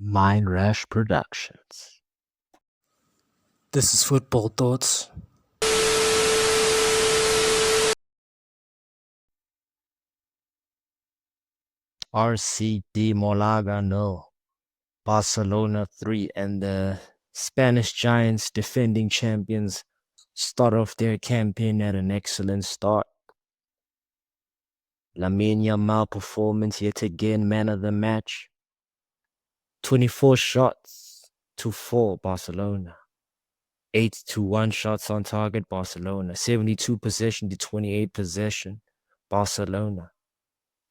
Mindrash Productions. This is Football Thoughts. RCD Malaga, no. Barcelona 3, and the Spanish Giants, defending champions, start off their campaign at an excellent start. Lamine Yamal performance yet again, man of the match. 24 shots to 4 Barcelona. 8 to 1 shots on target Barcelona. 72 possession to 28 possession Barcelona.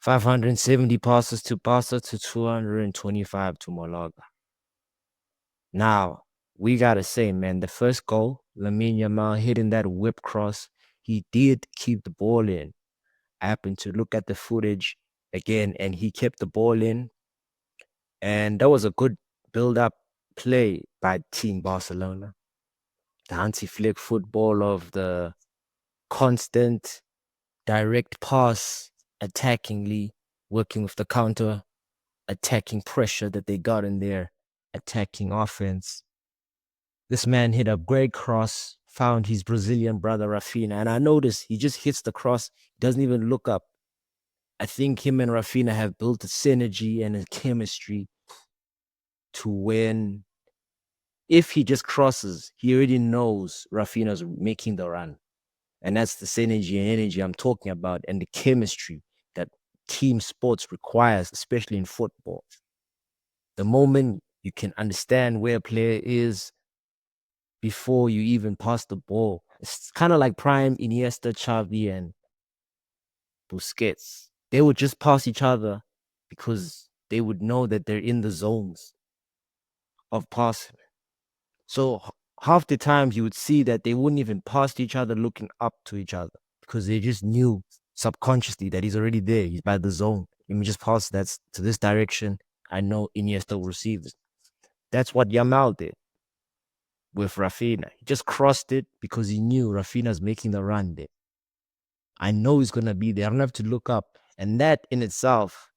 570 passes to Barca to 225 to Malaga. Now, we gotta say, man, the first goal, Lamine Yamal hitting that whip cross, he did keep the ball in. I happened to look at the footage again, and he kept the ball in. And that was a good build-up play by Team Barcelona. The anti-flick football of the constant direct pass, attackingly working with the counter attacking pressure that they got in their attacking offense. This man hit a great cross, found his Brazilian brother Rafinha, and I noticed he just hits the cross, doesn't even look up. I think him and Rafinha have built a synergy and a chemistry to when, if he just crosses, he already knows Rafinha's making the run. And that's the synergy and energy I'm talking about, and the chemistry that team sports requires, especially in football. The moment you can understand where a player is before you even pass the ball, it's kind of like prime Iniesta, Xavi, and Busquets. They would just pass each other because they would know that they're in the zones of passing. So half the times you would see that they wouldn't even pass to each other looking up to each other because they just knew subconsciously that he's already there. He's by the zone. Let me just pass that to this direction. I know Iniesta will receive it. That's what Yamal did with Rafinha. He just crossed it because he knew Rafinha's making the run there. I know he's going to be there. I don't have to look up. And that in itself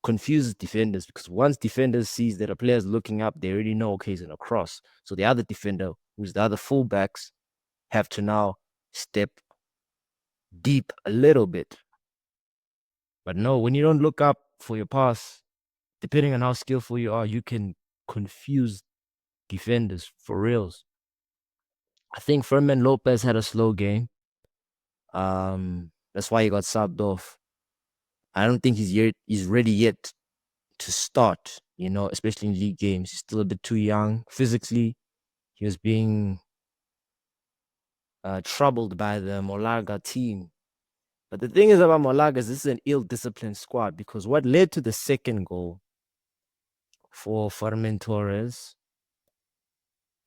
confuses defenders, because once defenders sees that a player is looking up, they already know, okay, he's going to cross. So the other defender, who's the other fullbacks, have to now step deep a little bit. But no, when you don't look up for your pass, depending on how skillful you are, you can confuse defenders for reals. I think Fermin Lopez had a slow game. That's why he got subbed off. I don't think he's ready yet to start, especially in league games. He's still a bit too young. Physically, he was being troubled by the Malaga team. But the thing is about Malaga is this is an ill-disciplined squad, because what led to the second goal for Fermin Torres,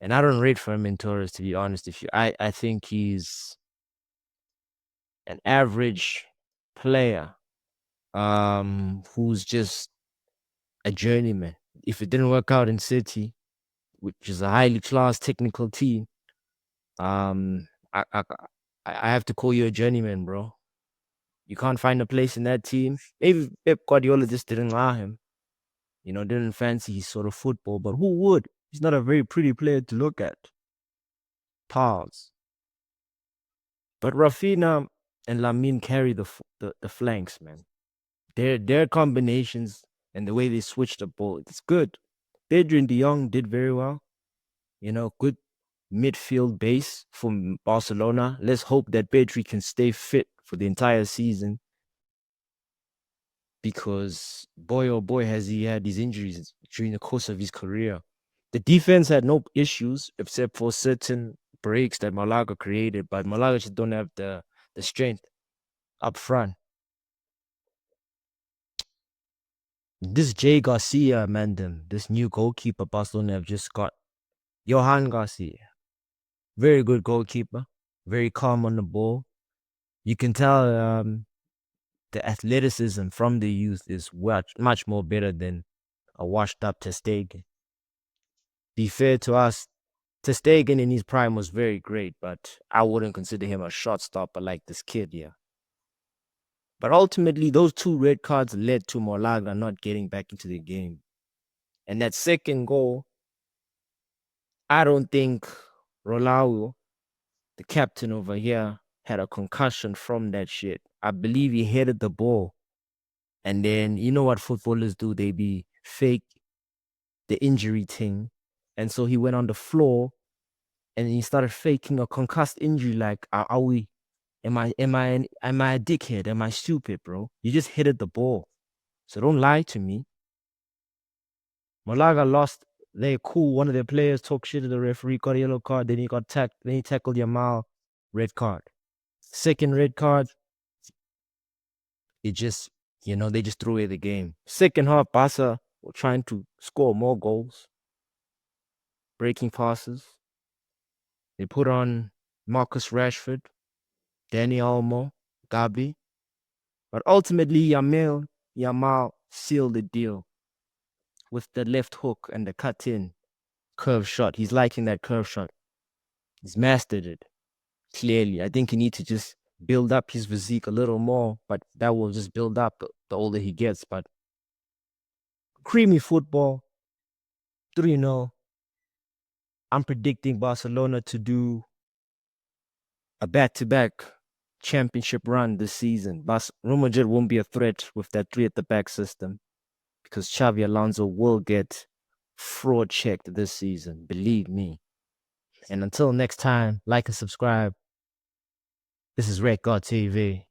and I don't rate Fermin Torres, to be honest. I think he's an average player, who's just a journeyman. If it didn't work out in City, which is a highly class technical team, um, I, I I have to call you a journeyman, bro. You can't find a place in that team. Maybe Pep Guardiola just didn't allow him. Didn't fancy his sort of football, but who would? He's not a very pretty player to look at. Pause. But Rafinha and Lamine carry the flanks, man. Their combinations and the way they switch the ball, it's good. Pedro and De Jong did very well. Good midfield base from Barcelona. Let's hope that Pedri can stay fit for the entire season, because boy, oh boy, has he had these injuries during the course of his career. The defense had no issues except for certain breaks that Malaga created, but Malaga just don't have the strength up front. This Jay Garcia, man, this new goalkeeper Barcelona have just got, Johan Garcia. Very good goalkeeper, very calm on the ball. You can tell the athleticism from the youth is much more better than a washed-up Ter Stegen. Be fair to us, Ter Stegen in his prime was very great, but I wouldn't consider him a shot stopper like this kid here. But ultimately, those two red cards led to Malaga not getting back into the game. And that second goal, I don't think Rolao, the captain over here, had a concussion from that shit. I believe he headed the ball. And then, you know what footballers do? They be fake the injury thing. And so he went on the floor and he started faking a concussed injury. Like, are we? Am I a dickhead? Am I stupid, bro? You just headed the ball. So don't lie to me. Malaga lost. They're cool. One of their players talked shit to the referee, got a yellow card. Then he got tackled. Then he tackled Yamal, red card. Second red card. It just, they just threw away the game. Second half, Barca were trying to score more goals, breaking passes. They put on Marcus Rashford, Dani Olmo, Gabi. But ultimately, Yamal sealed the deal with the left hook and the cut-in curve shot. He's liking that curve shot. He's mastered it, clearly. I think he needs to just build up his physique a little more, but that will just build up the older he gets. But creamy football, 3-0. I'm predicting Barcelona to do a back-to-back championship run this season. Real Madrid won't be a threat with that 3 at the back system because Xavi Alonso will get fraud checked this season. Believe me. And until next time, like and subscribe. This is Red God TV.